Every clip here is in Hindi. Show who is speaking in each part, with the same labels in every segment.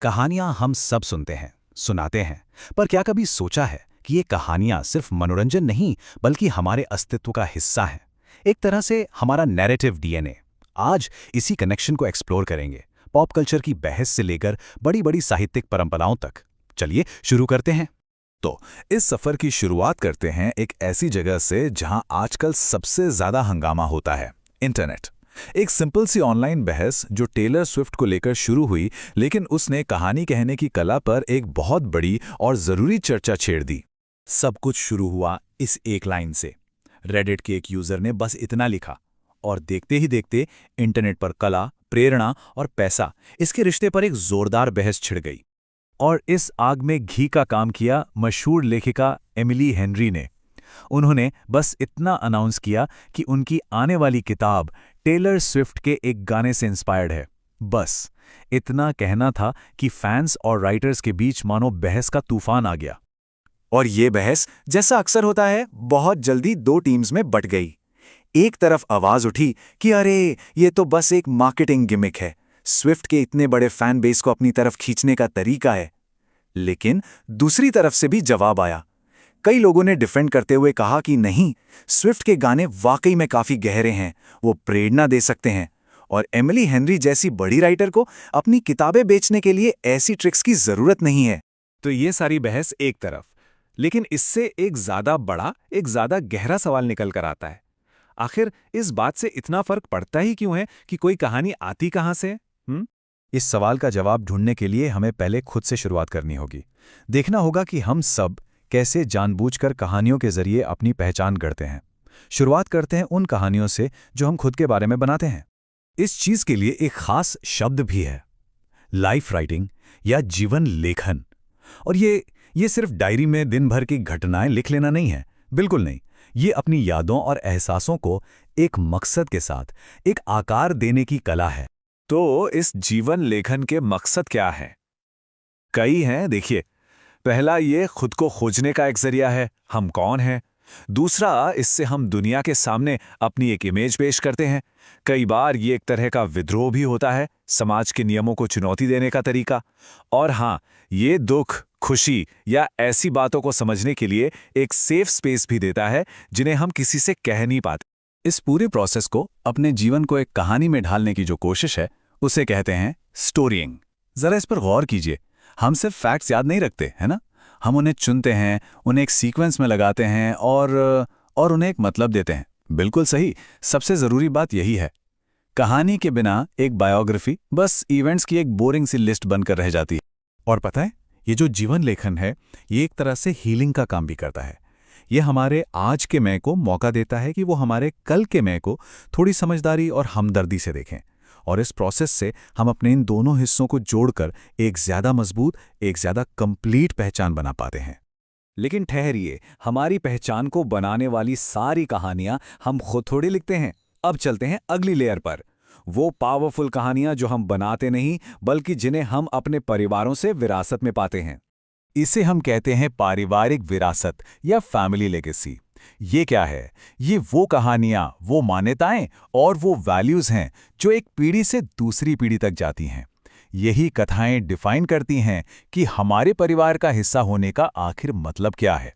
Speaker 1: कहानियां हम सब सुनते हैं, सुनाते हैं, पर क्या कभी सोचा है कि ये कहानियां सिर्फ मनोरंजन नहीं बल्कि हमारे अस्तित्व का हिस्सा हैं। एक तरह से हमारा नैरेटिव डीएनए। आज इसी कनेक्शन को एक्सप्लोर करेंगे, पॉप कल्चर की बहस से लेकर बड़ी बड़ी साहित्यिक परंपराओं तक। चलिए शुरू करते हैं।
Speaker 2: तो इस सफर की शुरुआत करते हैं एक ऐसी जगह से जहां आजकल सबसे ज्यादा हंगामा होता है, इंटरनेट। एक सिंपल सी ऑनलाइन बहस जो टेलर स्विफ्ट को लेकर शुरू हुई, लेकिन उसने कहानी कहने की कला पर एक बहुत बड़ी और जरूरी चर्चा छेड़ दी। सब कुछ शुरू हुआ इस एक लाइन से। रेडिट के एक यूजर ने बस इतना लिखा, और देखते ही देखते इंटरनेट पर कला, प्रेरणा और पैसा, इसके रिश्ते पर एक जोरदार बहस छिड़ गई। और इस आग में घी का काम किया मशहूर लेखिका एमिली हेनरी ने। उन्होंने बस इतना अनाउंस किया कि उनकी आने वाली किताब टेलर स्विफ्ट के एक गाने से इंस्पायर्ड है। बस इतना कहना था कि फैंस और राइटर्स के बीच मानो बहस का तूफान आ गया।
Speaker 3: और ये बहस, जैसा अक्सर होता है, बहुत जल्दी दो टीम्स में बट गई। एक तरफ आवाज उठी कि अरे ये तो बस एक मार्केटिंग गिमिक है, स्विफ्ट के इतने बड़े फैन बेस को अपनी तरफ खींचने का तरीका है। लेकिन दूसरी तरफ से भी जवाब आया। कई लोगों ने डिफेंड करते हुए कहा कि नहीं, स्विफ्ट के गाने वाकई में काफी गहरे हैं, वो प्रेरणा दे सकते हैं, और एमिली हेनरी जैसी बड़ी राइटर को अपनी किताबें बेचने के लिए ऐसी ट्रिक्स की जरूरत नहीं है।
Speaker 2: तो ये सारी बहस एक तरफ, लेकिन इससे एक ज्यादा बड़ा, एक ज्यादा गहरा सवाल निकल कर आता है। आखिर इस बात से इतना फर्क पड़ता ही क्यों है कि कोई कहानी आती कहां से?
Speaker 1: इस सवाल का जवाब ढूंढने के लिए हमें पहले खुद से शुरुआत करनी होगी। देखना होगा कि हम सब कैसे जानबूझकर कहानियों के जरिए अपनी पहचान गढ़ते हैं। शुरुआत करते हैं उन कहानियों से जो हम खुद के बारे में बनाते हैं। इस चीज के लिए एक खास शब्द भी है, लाइफ राइटिंग या जीवन लेखन। और ये सिर्फ डायरी में दिन भर की घटनाएं लिख लेना नहीं है, बिल्कुल नहीं। ये अपनी यादों और एहसासों को एक मकसद के साथ एक आकार देने की कला है।
Speaker 2: तो इस जीवन लेखन के मकसद क्या है? कई हैं, देखिए। पहला, ये खुद को खोजने का एक जरिया है, हम कौन हैं। दूसरा, इससे हम दुनिया के सामने अपनी एक इमेज पेश करते हैं। कई बार ये एक तरह का विद्रोह भी होता है, समाज के नियमों को चुनौती देने का तरीका। और हाँ, ये दुख, खुशी या ऐसी बातों को समझने के लिए एक सेफ स्पेस भी देता है जिन्हें हम किसी से कह नहीं पाते।
Speaker 1: इस पूरे प्रोसेस को, अपने जीवन को एक कहानी में ढालने की जो कोशिश है, उसे कहते हैं स्टोरीइंग। जरा इस पर गौर कीजिए। हम सिर्फ फैक्ट्स याद नहीं रखते, है ना? हम उन्हें चुनते हैं, उन्हें एक सीक्वेंस में लगाते हैं और उन्हें एक मतलब देते हैं। बिल्कुल सही, सबसे जरूरी बात यही है। कहानी के बिना एक बायोग्राफी बस इवेंट्स की एक बोरिंग सी लिस्ट बनकर रह जाती है। और पता है, ये जो जीवन लेखन है, ये एक तरह से हीलिंग का काम भी करता है। ये हमारे आज के मैं को मौका देता है कि वो हमारे कल के मैं को थोड़ी समझदारी और हमदर्दी से देखें। और इस प्रोसेस से हम अपने इन दोनों हिस्सों को जोड़कर एक ज्यादा मजबूत, एक ज्यादा कंप्लीट पहचान बना पाते हैं।
Speaker 2: लेकिन ठहरिए, हमारी पहचान को बनाने वाली सारी कहानियां हम खुद थोड़ी लिखते हैं। अब चलते हैं अगली लेयर पर, वो पावरफुल कहानियां जो हम बनाते नहीं बल्कि जिन्हें हम अपने परिवारों से विरासत में पाते हैं।
Speaker 1: इसे हम कहते हैं पारिवारिक विरासत या फैमिली लेगेसी। ये क्या है? ये वो कहानियां, वो मान्यताएं और वो वैल्यूज हैं जो एक पीढ़ी से दूसरी पीढ़ी तक जाती हैं। यही कथाएं डिफाइन करती हैं कि हमारे परिवार का हिस्सा होने का आखिर मतलब क्या है।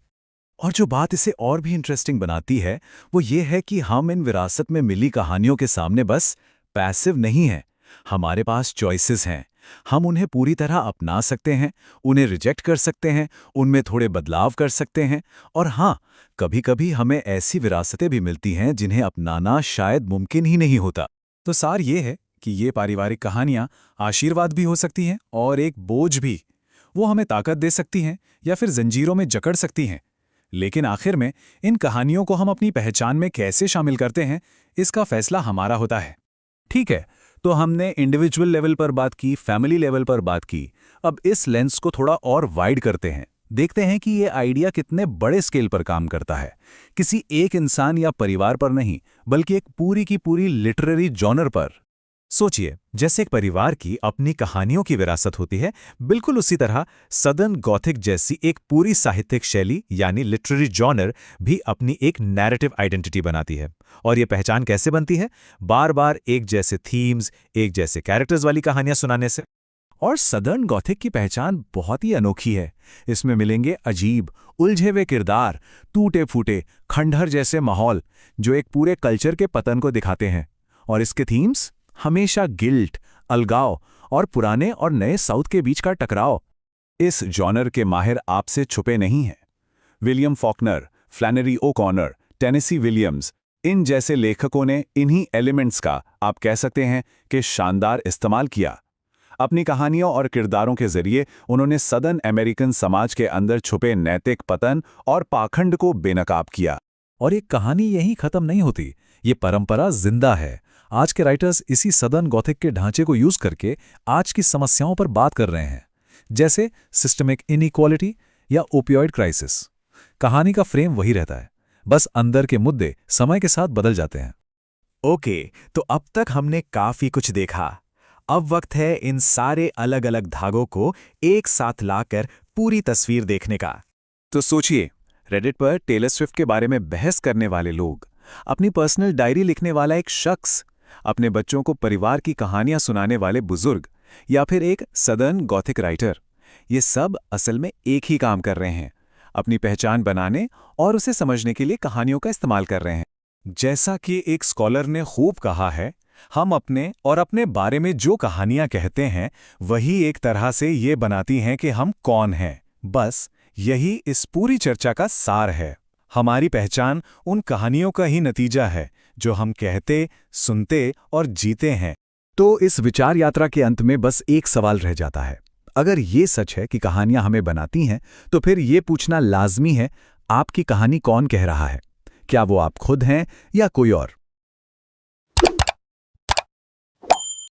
Speaker 1: और जो बात इसे और भी इंटरेस्टिंग बनाती है, वो ये है कि हम इन विरासत में मिली कहानियों के सामने बस पैसिव नहीं हैं। हमारे पास चॉइसेस हैं। हम उन्हें पूरी तरह अपना सकते हैं, उन्हें रिजेक्ट कर सकते हैं, उनमें थोड़े बदलाव कर सकते हैं। और हाँ, कभी-कभी हमें ऐसी विरासतें भी मिलती हैं जिन्हें अपनाना शायद मुमकिन ही नहीं होता। तो सार ये है कि ये पारिवारिक कहानियां आशीर्वाद भी हो सकती हैं और एक बोझ भी। वो हमें ताकत दे सकती हैं या फिर जंजीरों में जकड़ सकती हैं। लेकिन आखिर में इन कहानियों को हम अपनी पहचान में कैसे शामिल करते हैं, इसका फैसला हमारा होता है। ठीक है, तो हमने इंडिविजुअल लेवल पर बात की, फैमिली लेवल पर बात की। अब इस लेंस को थोड़ा और वाइड करते हैं। देखते हैं कि ये आइडिया कितने बड़े स्केल पर काम करता है। किसी एक इंसान या परिवार पर नहीं, बल्कि एक पूरी की पूरी लिटरेरी जॉनर पर। सोचिए, जैसे एक परिवार की अपनी कहानियों की विरासत होती है, बिल्कुल उसी तरह सदर्न गॉथिक जैसी एक पूरी साहित्यिक शैली यानी लिटरेरी जॉनर भी अपनी एक नैरेटिव आइडेंटिटी बनाती है। और ये पहचान कैसे बनती है? बार बार एक जैसे थीम्स, एक जैसे कैरेक्टर्स वाली कहानियां सुनाने से।
Speaker 2: और सदर्न गॉथिक की पहचान बहुत ही अनोखी है। इसमें मिलेंगे अजीब, उलझे हुए किरदार, टूटे फूटे, खंडहर जैसे माहौल, जो एक पूरे कल्चर के पतन को दिखाते हैं। और इसके थीम्स हमेशा गिल्ट, अलगाव और पुराने और नए साउथ के बीच का टकराव। इस जॉनर के माहिर आपसे छुपे नहीं हैं। William Faulkner, फ्लैनरी O'Connor, Tennessee Williams, इन जैसे लेखकों ने इन्हीं एलिमेंट्स का, आप कह सकते हैं कि शानदार इस्तेमाल किया। अपनी कहानियों और किरदारों के जरिए उन्होंने सदर्न अमेरिकन समाज के अंदर छुपे नैतिक पतन और पाखंड को बेनकाब किया।
Speaker 1: और ये कहानी यहीं खत्म नहीं होती, ये परंपरा जिंदा है। आज के राइटर्स इसी सदर्न गॉथिक के ढांचे को यूज करके आज की समस्याओं पर बात कर रहे हैं, जैसे सिस्टमिक इनइक्वालिटी या ओपियोइड क्राइसिस। कहानी का फ्रेम वही रहता है, बस अंदर के मुद्दे समय के साथ बदल जाते हैं।
Speaker 3: ओके, तो अब तक हमने काफी कुछ देखा। अब वक्त है इन सारे अलग अलग धागों को एक साथ लाकर पूरी तस्वीर देखने का।
Speaker 2: तो सोचिए, रेडिट पर टेलर स्विफ्ट के बारे में बहस करने वाले लोग, अपनी पर्सनल डायरी लिखने वाला एक शख्स, अपने बच्चों को परिवार की कहानियां सुनाने वाले बुजुर्ग, या फिर एक सदर्न गॉथिक राइटर, ये सब असल में एक ही काम कर रहे हैं, अपनी पहचान बनाने और उसे समझने के लिए कहानियों का इस्तेमाल कर रहे हैं।
Speaker 3: जैसा कि एक स्कॉलर ने खूब कहा है, हम अपने और अपने बारे में जो कहानियां कहते हैं वही एक तरह से ये बनाती हैं कि हम कौन हैं। बस यही इस पूरी चर्चा का सार है। हमारी पहचान उन कहानियों का ही नतीजा है जो हम कहते, सुनते और जीते हैं।
Speaker 1: तो इस विचार यात्रा के अंत में बस एक सवाल रह जाता है। अगर ये सच है कि कहानियां हमें बनाती हैं, तो फिर ये पूछना लाजमी है, आपकी कहानी कौन कह रहा है? क्या वो आप खुद हैं या कोई और?